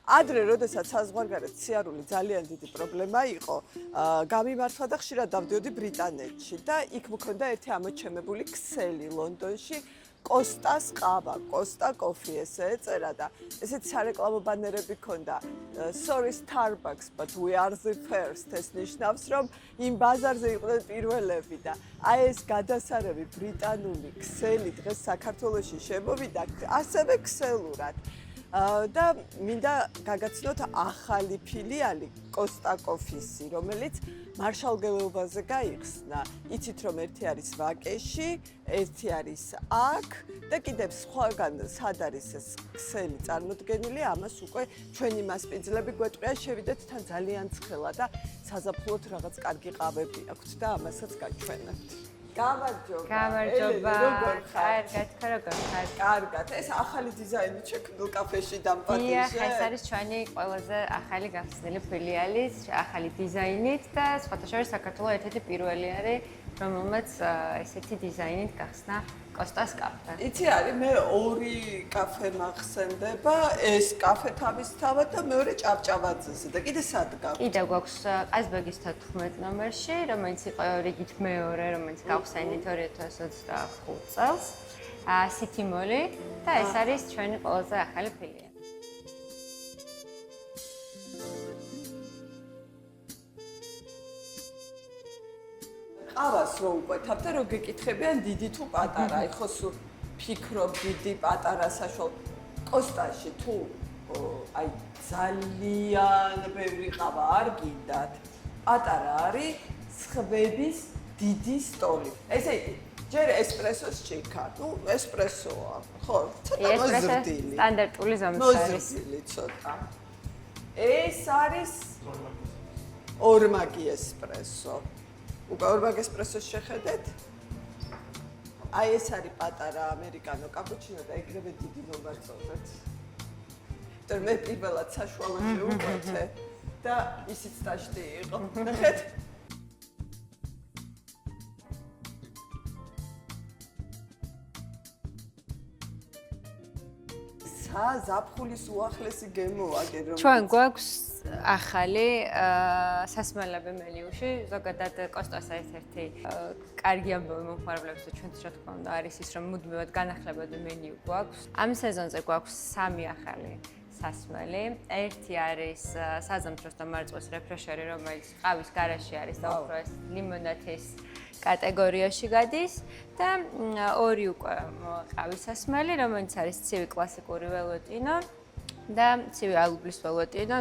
ადრე, როდესაც საზღვარგარეთ სიარული ძალიან დიდი პრობლემა იყო, გამიმართლა და ხშირად დავდიოდი ბრიტანეთში და იქ მქონდა ერთი ამოჩემებული ქსელი ლონდონში, კოსტას ყავა, კოსტა კოფი ესე ეწერა და ესეთი სარეკლამო ბანერები ქონდა. Sorry Starbucks, but we are the first. ეს ნიშნავს, რომ იმ ბაზარზე იყვნენ პირველები და აი ეს გადასარევი ბრიტანული ქსელი დღეს საქართველოში შემოვიდა ასევე ქსელურად. და მინდა გაგაცნოთ ახალი ფილიალი კოსტა კოფისი, რომელიც მარშალგელეობაზე გაიხსნა. იცით რომ ერთი არის ვაკეში, ერთი არის აქ და კიდევ სხვაგან სად არის ეს ქსელი წარმოდგენილი, ამას უკვე ჩვენი მასპინძლები გვეტყვია, შევიდეთ თან ძალიან ცხელა და საზაფხულოდ რაღაც კარგი ყავები აქვთ და ამასაც გაჩვენებთ. გამარჯობა. კარგად, როგორ ხარ? კარგად. ეს ახალი დიზაინი შექმნილ კაფეში დამპატიჟე. ეს არის ჩვენი ყველაზე ახალი გახსნილი ფილიალი, ახალი დიზაინით და სხვათა შორის საქართველოს ერთ-ერთი პირველი არის, რომელმაც ესეთი დიზაინით გახსნა კოსტას კაფე. იცი არის, მე ორი კაფე მახსენდება, ეს კაფე თავისთავად და მეორე ჭავჭავაძეზე და კიდე სად გაქვს? კიდევ გვაქვს ყაზბეგის 14 ნომერში, რომელიც იყო რიგით მეორე, რომელიც გავხსენით 2025 წელს. City Mall-ი და ეს არის ჩვენი ყველაზე ახალი ფილიალი. ყავას რო უყვეთავ და რო გეკითხებიან დიდი თუ პატარა, აი ხო სულ ფიქრობ დიდი პატარა საშუალო კოსტაში თუ აი ძალიან ბევრი ყავა არ გინდათ, პატარა არის სხვების დიდი სტოლი. ესე იგი, ჯერ ესპრესოს ჭიქა, ნუ ესპრესოა, ხო, ცოტა მოზრდილი. სტანდარტული ზომის არის. მოზრდილი ცოტა. ეს არის ორმაგი ესპრესო. უკვე ორმაგი ესპრესოს შეხედეთ. აი ეს არის პატარა ამერიკანო კაპუჩინო და ეგრევე დიდი მოვაწოდეთ. და მე პირველად საშუალოში უყვეთე და ისიც ტაშტი იყო. ნახეთ. ზაფხულის უახლესი გემოვაგე რომ ჩვენ გვაქვს ახალი სასმელები მენიუში, ზოგადად კოსტას ერთ-ერთი კარგი ამბავი მომხმარებლებისთვის ჩვენთვის რა თქმა უნდა არის ის, რომ მუდმივად განახლებადი მენიუ გვაქვს. ამ სეზონზე გვაქვს 3 ახალი სასმელი. ერთი არის საზამთროს და მარწყვის რეფრეშერი, რომელიც ყავის გარეშე არის და უფრო ეს ლიმონათის კატეგორიაში გადის და ორი უკვე ყავის სასმელი, რომელიც არის ცივი კლასიკური ველვეტინო და ცივი ალუბლის ველვეტინო,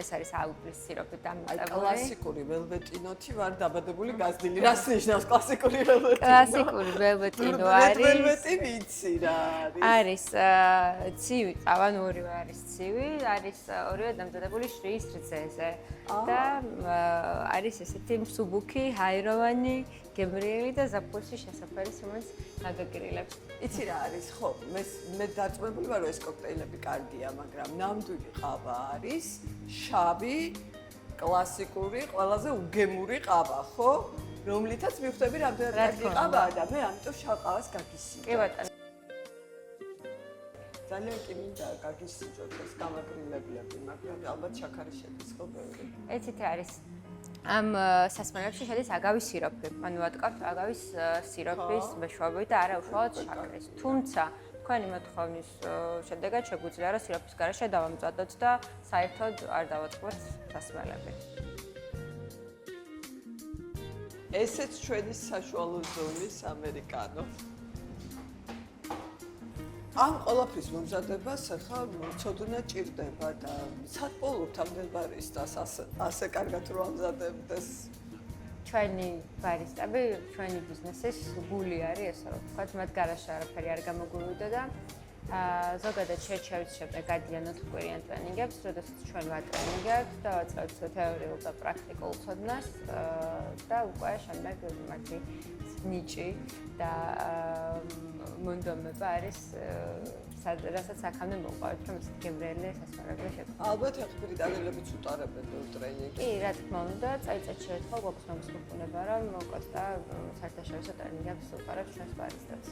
ეს არის ალუბლის სიროპით დამატებული. კლასიკური ველვეტინოთი ვარ დაბადებული გაზრდილი. რას ნიშნავს კლასიკური ველვეტინო? კლასიკური ველვეტინო არის. ველვეტი ვიცი რა არის. არის ცივი ყავა, ორივე არის ცივი, არის ორივე დამზადებული შრის რძეზე და არის ესეთი მსუბუქი, ჰაეროვანი, გემრიელი და ზაფხულში შესაფერი რომელიც გაგაგრილებს. იცი რა არის, ხო, მე დარწმუნებული ვარ, რომ ეს კოქტეილები კარგია, მაგრამ ნამდვილი ყავა არის შავი, კლასიკური, ყველაზე უგემური ყავა, ხო? რომლითაც მივხვდები რამდენად კარგი ყავაა და მე ამიტომ შავ ყავას გაგისინჯა. კი ბატონო. ძალიან კი მინდა გაგისინჯოთ ეს გამაგრილებლები, მაგრამ ალბათ შაქარი შედის ხო ბევრი. ეცით არის ამ სასმელებში შედის აგავის სიროპი. ანუ ვატკავთ აგავის სიროპის მეშვეობით და არა უშუალოდ შაქრის. თუმცა თქვენი მოთხოვნის შედეგად შეგვიძლია რა სიროპის გარეშე დავამზადოთ და საერთოდ არ დავაწყოთ სასმელები. ესეც ჩვენი საშუალო ზომის ამერიკანო. ამ ყველაფრის მომზადებას ახლა ცოდნა ჭირდება და საკოლოდ ამდებარისას ასე კარგად რო ამზადებდეს. ჩვენი ბარისტები, ჩვენი ბიზნესის გული არის ესე რომ ვთქვათ, მათ გარაშე არაფერი არ გამოგვივიდა და ზოგადად შეჩევის შემდეგ გადიან 4 კვირიან ტრენინგებს, როდესაც ჩვენ ვატრენინგებთ და ვაწევთ თეორიულ და პრაქტიკულ ცოდნას და უკვე შემდეგ მათი ნიჭი და მონდომება არის რასაც აქამდე მოყვართ, რომ ესეთ გემრიელი სასმელები შექმნათ. ალბათ ახ ბრიტანელებიც უტარებენ ტრენინგს. კი, რა თქმა უნდა, წელიწადში ერთხელ გვაქვს მომსახურება, რომ კოსტა საერთაშორისო ტრენინგებს უყარებს ჩვენს ბარისტებს.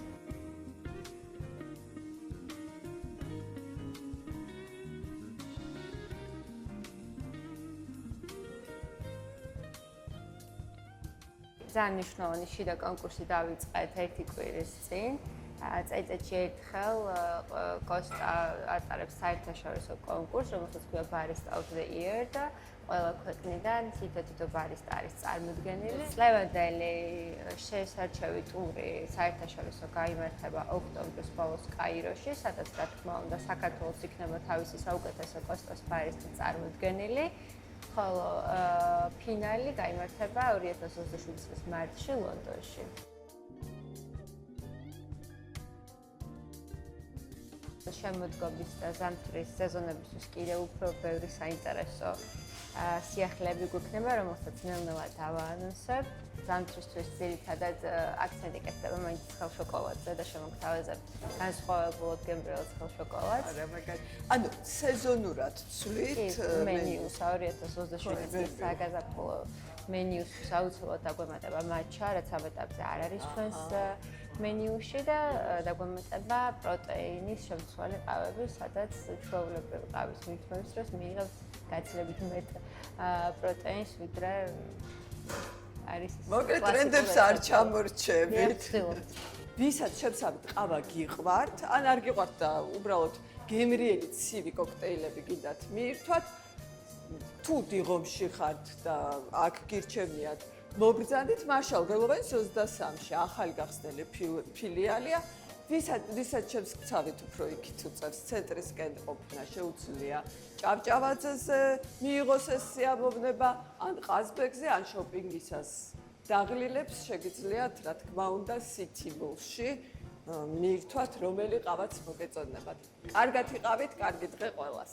ძალიან მნიშვნელოვანი შიდა კონკურსი დავიწყეთ 1 კვირის წინ. წელიწადში ერთხელ კოსტა ატარებს საერთაშორისო კონკურსს, რომელსაც ქვია Barista of the Year და ყველა ქვეყნიდან თითო ბარისტა არის წარმოდგენილი. წლევანდელი შესარჩევი ტური საერთაშორისო გაიმართება ოქტომბრის ბოლოს კაიროში, სადაც რა თქმა უნდა საქართველოს იქნება თავისი საუკეთესო კოსტას ბარისტა წარმოდგენილი. ხოლო ფინალი გაიმართება 2027 წლის მარტში ლონდონში. შემოდგომის და ზამთრის სეზონებისთვის კიდევ უფრო ბევრი საინტერესო სიახლეები გვექნება, რომელსაც ნელ-ნელა დავაანონსებ. ზამთრისთვის ძირითადად აქცენტი კეთდება მაინც ცხელ შოკოლადზე და შემოგთავაზებთ განსხვავებულად გემრიელ ცხელ შოკოლადს. არა, მაგარი. ანუ სეზონურად ცვლით მენიუს 2027 წლის საგაზაფხულო მენიუსთვის აუცილებლად დაგვემატება მაჩა, რაც ამ ეტაპზე არ არის ჩვენს მენიუში და დაგვემატება პროტეინის შემცველი ყავები, სადაც ჩვეულებრივი ყავის მითქმების დროს მიიღებთ გაცილებით მეტ პროტეინს, ვიდრე არის ის. მოკლედ ტრენდებს არ ჩამორჩებით. ვცდილობთ. ვისაც შემსავით ყავა გიყვართ, ან არ გიყვართ და უბრალოდ გემრიელი ცივი კოქტეილები გინდათ მიირთვათ, თუ დიღომში ხართ და აქ გირჩევიათ, მობრძანდით მარშალ გველოვანის 23-ში ახალი გახსნილი ფილიალია. ვისაც შემსავით უფრო იქით უწევს ცენტრისკენ ყოფნა შეუძლია ჭავჭავაძეზე მიიღოს ეს სიამოვნება, ან ყაზბეგზე, ან შოპინგისას დაღლილებს შეგიძლიათ, რა თქმა უნდა, City Mall-ში მიირთვათ, რომელი ყავაც მოგეწონებათ. კარგად იყავით, კარგი დღე ყველას.